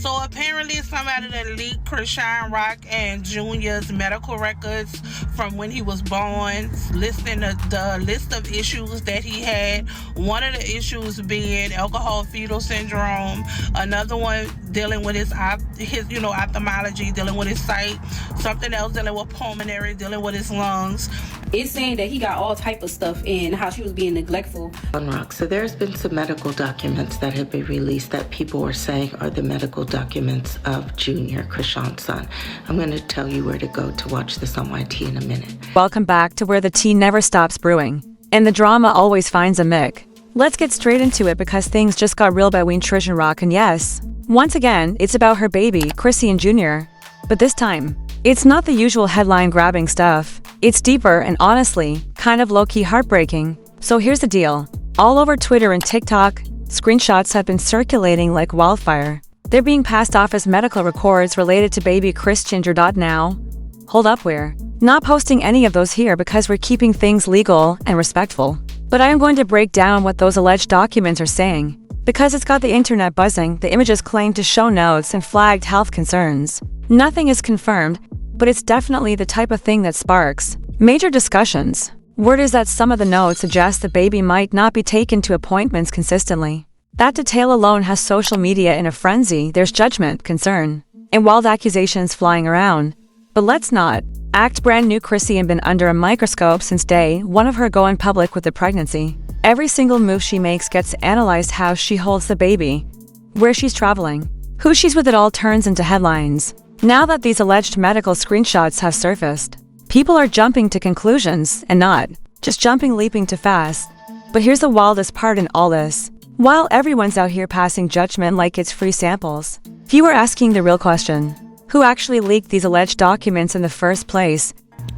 So apparently somebody that leaked Chrisean Rock and Jr.'s medical records from when he was born, listing the list of issues that he had. One of the issues being alcohol fetal syndrome, another one dealing with his ophthalmology, dealing with his sight, something else dealing with pulmonary, dealing with his lungs. It's saying that he got all type of stuff and how she was being neglectful. Rock. So there's been some medical documents that have been released that people are saying are the medical documents of Junior, Chrisean's son. I'm going to tell you where to go to watch this on YT in a minute. Welcome back to where the tea never stops brewing, and the drama always finds a Mick. Let's get straight into it because things just got real between Chrisean Rock and yes, once again, it's about her baby, Chrisean Jr. But this time, it's not the usual headline-grabbing stuff. It's deeper and honestly, kind of low-key heartbreaking. So here's the deal. All over Twitter and TikTok, screenshots have been circulating like wildfire. They're being passed off as medical records related to baby Chrisean Jr. Now, hold up, we're not posting any of those here because we're keeping things legal and respectful. But I am going to break down what those alleged documents are saying. Because it's got the internet buzzing, the images claim to show notes and flagged health concerns. Nothing is confirmed, but it's definitely the type of thing that sparks major discussions. Word is that some of the notes suggest the baby might not be taken to appointments consistently. That detail alone has social media in a frenzy. There's judgment, concern, and wild accusations flying around. But let's not act brand new. Chrisean been under a microscope since day one of her going public with the pregnancy. Every single move she makes gets analyzed. How she holds the baby, where she's traveling, who she's with. It all turns into headlines. Now that these alleged medical screenshots have surfaced, people are jumping to conclusions and not just jumping leaping too fast. But here's the wildest part in all this. While everyone's out here passing judgment like it's free samples, few are asking the real question. Who actually leaked these alleged documents in the first place?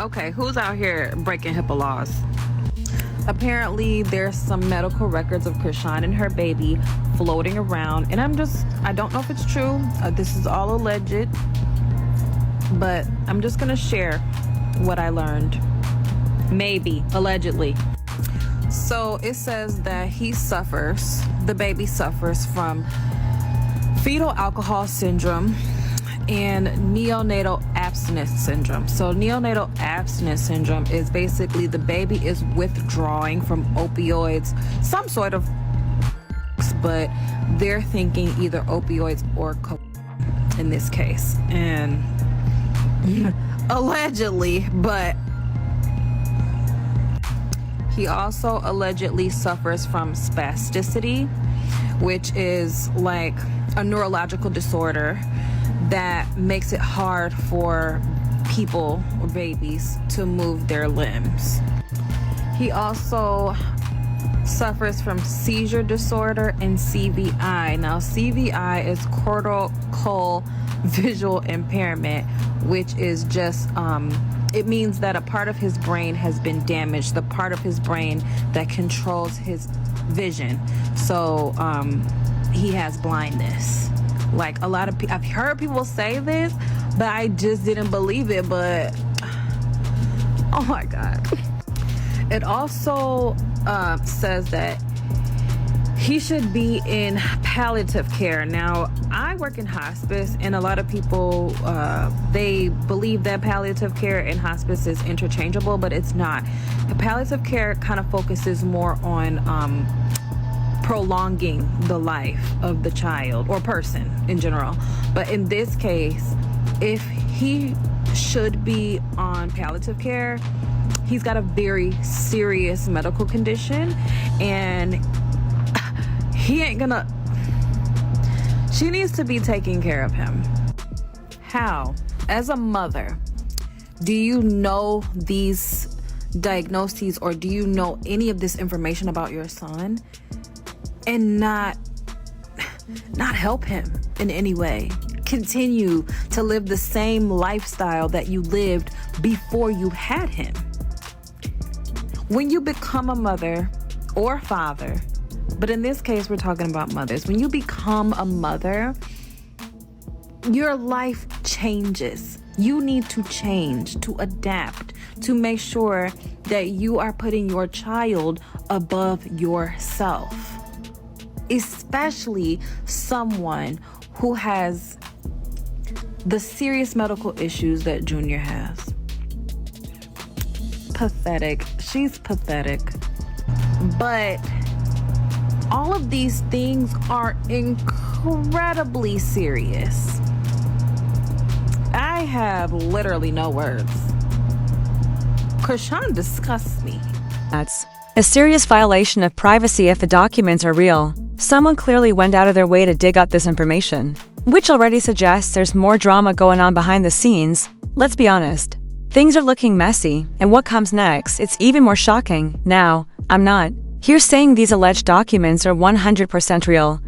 Okay, who's out here breaking HIPAA laws? Apparently, there's some medical records of Chrisean and her baby floating around. And I don't know if it's true. This is all alleged. But I'm just going to share what I learned. Maybe, allegedly. So it says that the baby suffers from fetal alcohol syndrome and neonatal abstinence syndrome. So neonatal abstinence syndrome is basically the baby is withdrawing from opioids, some sort of, but they're thinking either opioids or cocaine in this case. And allegedly, but he also allegedly suffers from spasticity, which is like a neurological disorder that makes it hard for people or babies to move their limbs. He also suffers from seizure disorder and CVI. Now, CVI is cortical visual impairment, which is just it means that a part of his brain has been damaged, the part of his brain that controls his vision. So he has blindness. Like a lot of people, I've heard people say this, but I just didn't believe it. But oh my God. It also says that he should be in palliative care. Now, I work in hospice, and a lot of people, they believe that palliative care and hospice is interchangeable, but it's not. The palliative care kind of focuses more on prolonging the life of the child or person in general. But in this case, if he should be on palliative care, he's got a very serious medical condition, and she needs to be taking care of him. How? As a mother, do you know these diagnoses, or do you know any of this information about your son and not help him in any way? Continue to live the same lifestyle that you lived before you had him. When you become a mother or father, but in this case, we're talking about mothers. When you become a mother, your life changes. You need to change, to adapt, to make sure that you are putting your child above yourself. Especially someone who has the serious medical issues that Junior has. Pathetic. She's pathetic. But all of these things are incredibly serious. I have literally no words. Chrisean disgusts me. That's a serious violation of privacy if the documents are real. Someone clearly went out of their way to dig up this information, which already suggests there's more drama going on behind the scenes. Let's be honest. Things are looking messy, and what comes next, it's even more shocking. Now, I'm not here saying these alleged documents are 100% real,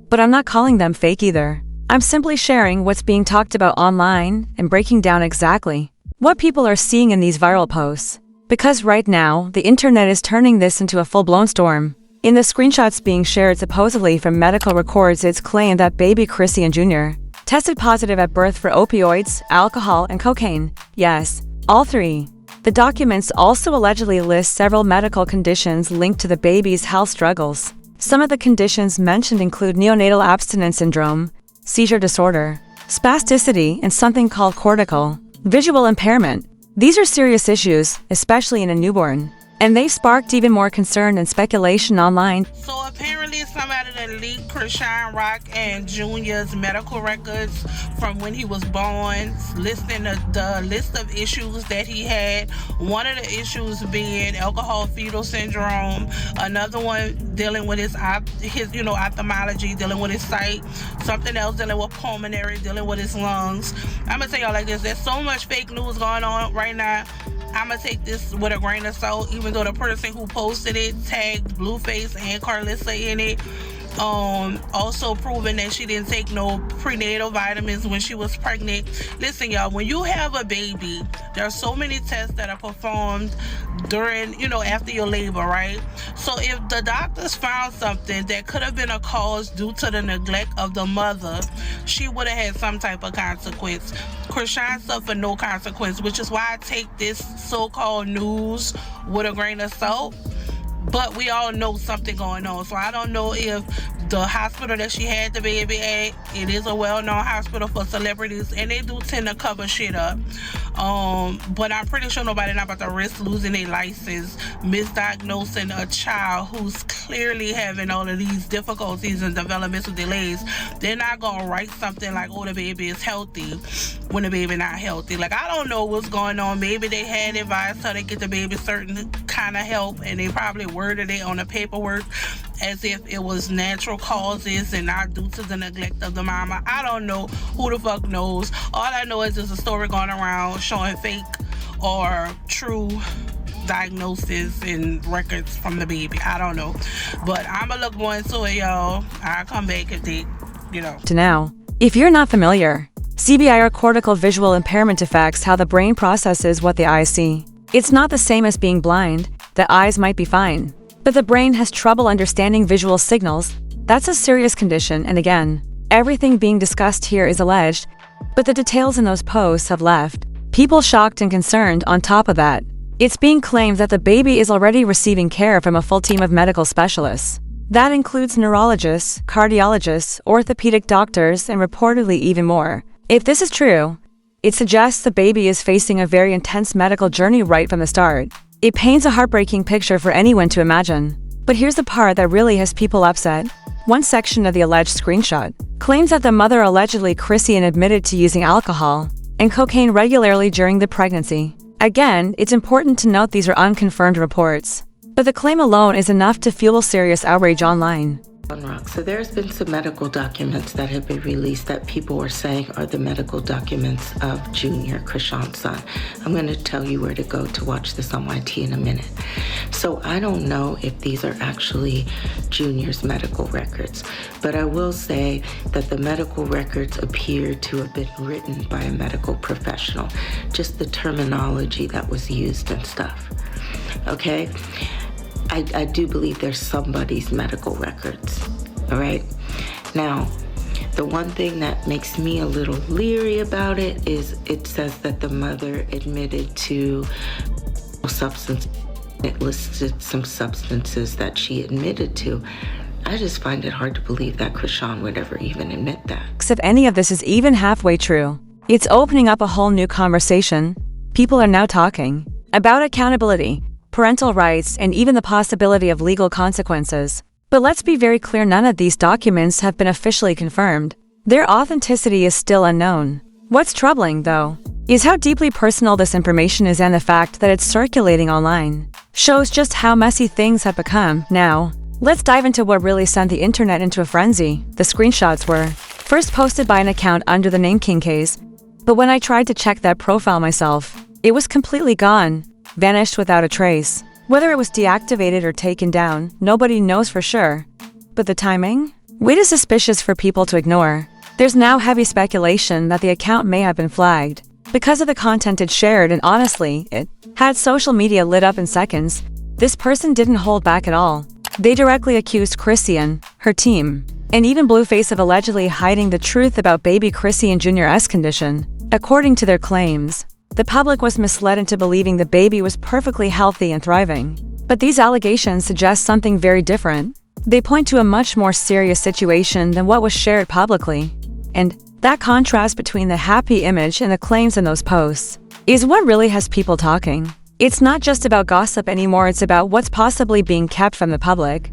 but I'm not calling them fake either. I'm simply sharing what's being talked about online and breaking down exactly what people are seeing in these viral posts. Because right now, the internet is turning this into a full-blown storm. In the screenshots being shared supposedly from medical records, it's claimed that baby Chrisean Jr. tested positive at birth for opioids, alcohol, and cocaine. Yes, all three. The documents also allegedly list several medical conditions linked to the baby's health struggles. Some of the conditions mentioned include neonatal abstinence syndrome, seizure disorder, spasticity, and something called cortical visual impairment. These are serious issues, especially in a newborn, and they've sparked even more concern and speculation online. So apparently somebody that leaked Chrisean Rock and Junior's medical records from when he was born, listing the list of issues that he had. One of the issues being alcohol fetal syndrome, another one dealing with his ophthalmology, dealing with his sight, something else dealing with pulmonary, dealing with his lungs. I'm gonna tell y'all like this, there's so much fake news going on right now. I'm gonna take this with a grain of salt, even though the person who posted it tagged Blueface and Carlissa in it. Also proving that she didn't take no prenatal vitamins when she was pregnant. Listen, y'all, when you have a baby, there are so many tests that are performed during, after your labor, right? So if the doctors found something that could have been a cause due to the neglect of the mother, she would have had some type of consequence. Chrisean suffered no consequence, which is why I take this so-called news with a grain of salt. But we all know something going on. So I don't know if the hospital that she had the baby at, it is a well-known hospital for celebrities, and they do tend to cover shit up. But I'm pretty sure nobody not about to risk losing their license, misdiagnosing a child who's clearly having all of these difficulties and developmental delays. They're not gonna write something like, oh, the baby is healthy, when the baby not healthy. Like, I don't know what's going on. Maybe they had advised her to get the baby certain kind of help, and they probably worded it on the paperwork as if it was natural causes and not due to the neglect of the mama. I don't know. Who the fuck knows? All I know is there's a story going around showing fake or true diagnosis and records from the baby. I don't know. But I'm gonna look more into it, y'all. I'll come back if they, To now, if you're not familiar, CVI or cortical visual impairment affects how the brain processes what the eyes see. It's not the same as being blind. The eyes might be fine, but the brain has trouble understanding visual signals. That's a serious condition, and again, everything being discussed here is alleged, but the details in those posts have left people shocked and concerned. On top of that, it's being claimed that the baby is already receiving care from a full team of medical specialists. That includes neurologists, cardiologists, orthopedic doctors, and reportedly even more. If this is true, it suggests the baby is facing a very intense medical journey right from the start. It paints a heartbreaking picture for anyone to imagine. But here's the part that really has people upset. One section of the alleged screenshot claims that the mother, allegedly Chrisean, admitted to using alcohol and cocaine regularly during the pregnancy. Again, it's important to note these are unconfirmed reports, but the claim alone is enough to fuel serious outrage online. Rock. So there's been some medical documents that have been released that people are saying are the medical documents of Junior, Chrisean's son. I'm going to tell you where to go to watch this on YT in a minute. So I don't know if these are actually Junior's medical records, but I will say that the medical records appear to have been written by a medical professional, just the terminology that was used and stuff. Okay? I do believe there's somebody's medical records, all right? Now, the one thing that makes me a little leery about it is it says that the mother admitted to substance. It listed some substances that she admitted to. I just find it hard to believe that Chrisean would ever even admit that. If any of this is even halfway true, it's opening up a whole new conversation. People are now talking about accountability, parental rights, and even the possibility of legal consequences. But let's be very clear, none of these documents have been officially confirmed. Their authenticity is still unknown. What's troubling, though, is how deeply personal this information is, and the fact that it's circulating online shows just how messy things have become. Now, let's dive into what really sent the internet into a frenzy. The screenshots were first posted by an account under the name King Case, but when I tried to check that profile myself, it was completely gone, vanished without a trace. Whether it was deactivated or taken down, nobody knows for sure. But the timing? Way too suspicious for people to ignore. There's now heavy speculation that the account may have been flagged because of the content it shared, and honestly, it had social media lit up in seconds. This person didn't hold back at all. They directly accused Chrisean, her team, and even Blueface of allegedly hiding the truth about baby Chrisean Jr.'s condition. According to their claims, the public was misled into believing the baby was perfectly healthy and thriving. But these allegations suggest something very different. They point to a much more serious situation than what was shared publicly. And that contrast between the happy image and the claims in those posts is what really has people talking. It's not just about gossip anymore, it's about what's possibly being kept from the public.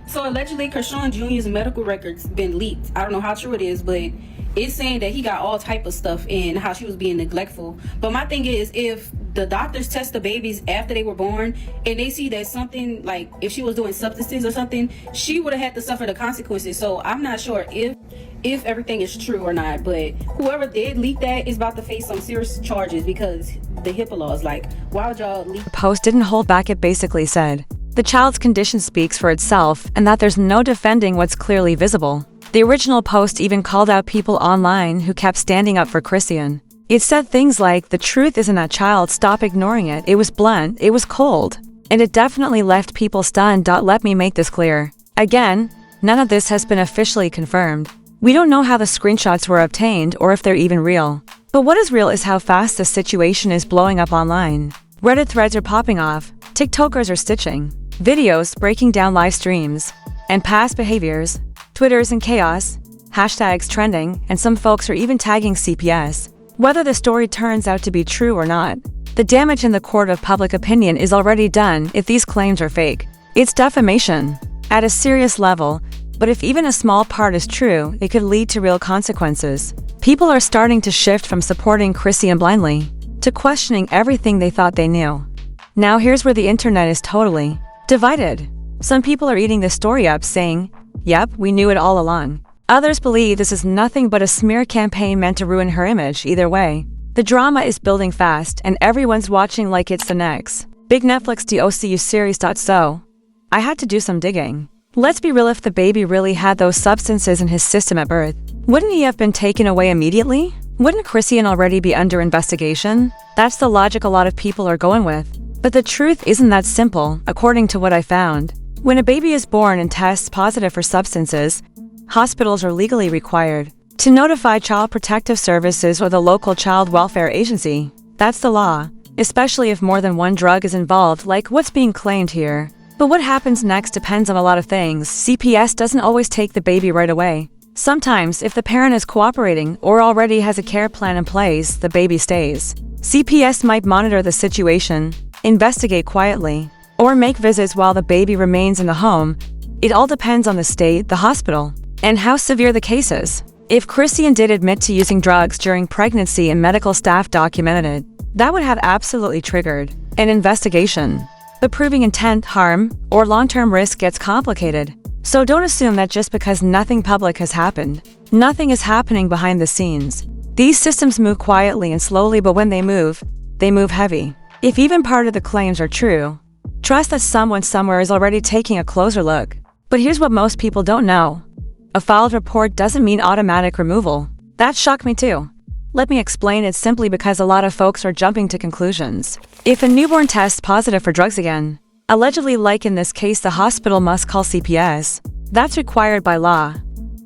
So allegedly, Chrisean Jr.'s medical records been leaked. I don't know how true it is, but it's saying that he got all type of stuff and how she was being neglectful. But my thing is, if the doctors test the babies after they were born and they see that something, like if she was doing substances or something, she would have had to suffer the consequences. So I'm not sure if everything is true or not, but whoever did leak that is about to face some serious charges because the HIPAA laws. Like, why would y'all leak? The post didn't hold back. It basically said the child's condition speaks for itself and that there's no defending what's clearly visible. The original post even called out people online who kept standing up for Chrisean. It said things like, "The truth isn't that child, stop ignoring it. It was blunt, it was cold." And it definitely left people stunned. Let me make this clear. Again, none of this has been officially confirmed. We don't know how the screenshots were obtained or if they're even real. But what is real is how fast the situation is blowing up online. Reddit threads are popping off, TikTokers are stitching videos breaking down live streams and past behaviors, Twitter's in chaos, hashtags trending, and some folks are even tagging CPS. Whether the story turns out to be true or not, the damage in the court of public opinion is already done if these claims are fake. It's defamation at a serious level, but if even a small part is true, it could lead to real consequences. People are starting to shift from supporting Chrisean blindly to questioning everything they thought they knew. Now here's where the internet is totally divided. Some people are eating this story up, saying, "Yep, we knew it all along." Others believe this is nothing but a smear campaign meant to ruin her image. Either way, the drama is building fast and everyone's watching like it's the next big Netflix DOCU series. So, I had to do some digging. Let's be real, if the baby really had those substances in his system at birth, wouldn't he have been taken away immediately? Wouldn't Chrisean already be under investigation? That's the logic a lot of people are going with. But the truth isn't that simple, according to what I found. When a baby is born and tests positive for substances, hospitals are legally required to notify Child Protective Services or the local child welfare agency. That's the law, especially if more than one drug is involved, like what's being claimed here. But what happens next depends on a lot of things. CPS doesn't always take the baby right away. Sometimes, if the parent is cooperating or already has a care plan in place, the baby stays. CPS might monitor the situation, investigate quietly, or make visits while the baby remains in the home. It all depends on the state, the hospital, and how severe the case is. If Chrisean did admit to using drugs during pregnancy and medical staff documented it, that would have absolutely triggered an investigation. But proving intent, harm, or long-term risk gets complicated. So don't assume that just because nothing public has happened, nothing is happening behind the scenes. These systems move quietly and slowly, but when they move heavy. If even part of the claims are true, trust that someone somewhere is already taking a closer look. But here's what most people don't know. A filed report doesn't mean automatic removal. That shocked me too. Let me explain it simply because a lot of folks are jumping to conclusions. If a newborn tests positive for drugs again, allegedly, like in this case, the hospital must call CPS. That's required by law.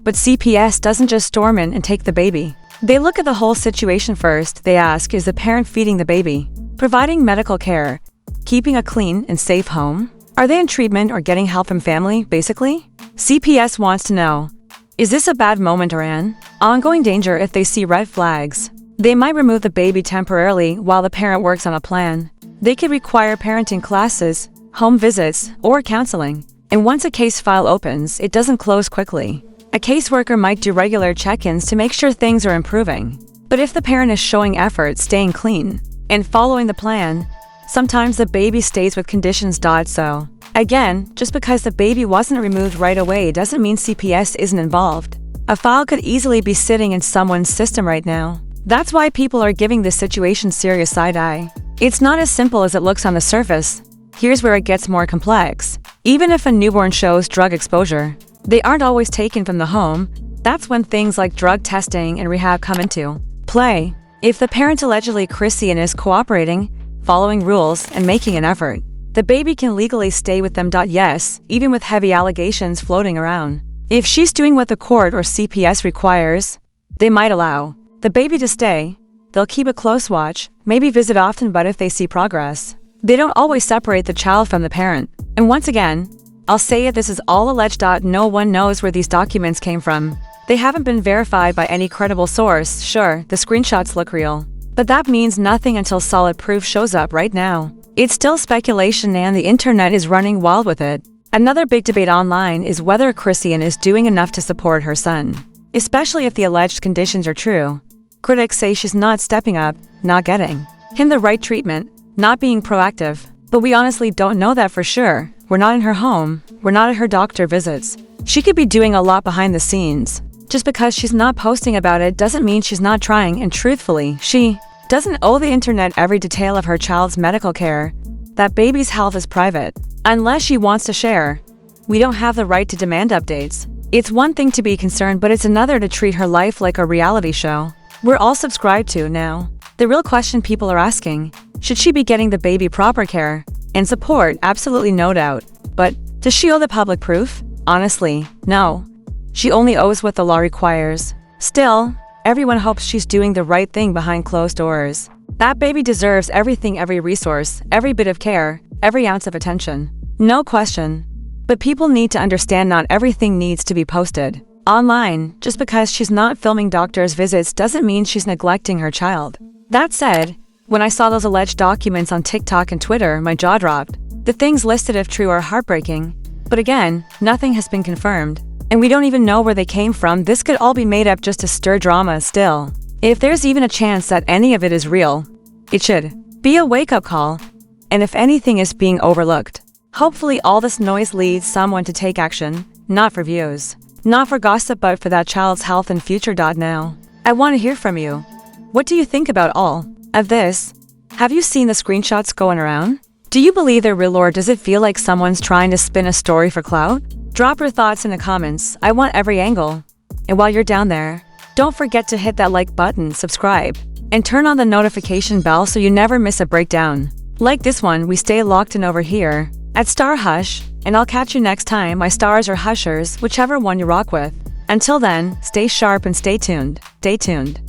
But CPS doesn't just storm in and take the baby. They look at the whole situation first. They ask, is the parent feeding the baby, providing medical care, keeping a clean and safe home? Are they in treatment or getting help from family, basically? CPS wants to know, is this a bad moment or an ongoing danger? If they see red flags, they might remove the baby temporarily while the parent works on a plan. They could require parenting classes, home visits, or counseling. And once a case file opens, it doesn't close quickly. A caseworker might do regular check-ins to make sure things are improving. But if the parent is showing effort, staying clean, and following the plan, sometimes the baby stays with conditions. So, again, just because the baby wasn't removed right away doesn't mean CPS isn't involved. A file could easily be sitting in someone's system right now. That's why people are giving this situation serious side-eye. It's not as simple as it looks on the surface. Here's where it gets more complex. Even if a newborn shows drug exposure, they aren't always taken from the home. That's when things like drug testing and rehab come into play. If the parent, allegedly Chrisean, is cooperating, following rules, and making an effort, the baby can legally stay with them. Yes, even with heavy allegations floating around. If she's doing what the court or CPS requires, they might allow the baby to stay. They'll keep a close watch, maybe visit often, but if they see progress, they don't always separate the child from the parent. And once again, I'll say it, this is all alleged. No one knows where these documents came from. They haven't been verified by any credible source. Sure, the screenshots look real, but that means nothing until solid proof shows up. Right now, it's still speculation and the internet is running wild with it. Another big debate online is whether Chrisean is doing enough to support her son, especially if the alleged conditions are true. Critics say she's not stepping up, not getting him the right treatment, not being proactive. But we honestly don't know that for sure. We're not in her home, we're not at her doctor visits. She could be doing a lot behind the scenes. Just because she's not posting about it doesn't mean she's not trying, and truthfully, she doesn't owe the internet every detail of her child's medical care. That baby's health is private. Unless she wants to share, we don't have the right to demand updates. It's one thing to be concerned, but it's another to treat her life like a reality show we're all subscribed to now. The real question people are asking, should she be getting the baby proper care and support? Absolutely, no doubt. But does she owe the public proof? Honestly, no. She only owes what the law requires. Still, everyone hopes she's doing the right thing behind closed doors. That baby deserves everything, every resource, every bit of care, every ounce of attention. No question. But people need to understand not everything needs to be posted online. Just because she's not filming doctor's visits doesn't mean she's neglecting her child. That said, when I saw those alleged documents on TikTok and Twitter, my jaw dropped. The things listed, if true, are heartbreaking. But again, nothing has been confirmed. And we don't even know where they came from. This could all be made up just to stir drama. Still, if there's even a chance that any of it is real, it should be a wake-up call. And if anything is being overlooked, hopefully all this noise leads someone to take action, not for views, not for gossip, but for that child's health and future. Now, I want to hear from you. What do you think about all of this? Have you seen the screenshots going around? Do you believe they're real, or does it feel like someone's trying to spin a story for clout? Drop your thoughts in the comments. I want every angle. And while you're down there, don't forget to hit that like button, subscribe, and turn on the notification bell so you never miss a breakdown like this one. We stay locked in over here at Star Hush, and I'll catch you next time, my stars or hushers, whichever one you rock with. Until then, stay sharp and stay tuned. Stay tuned.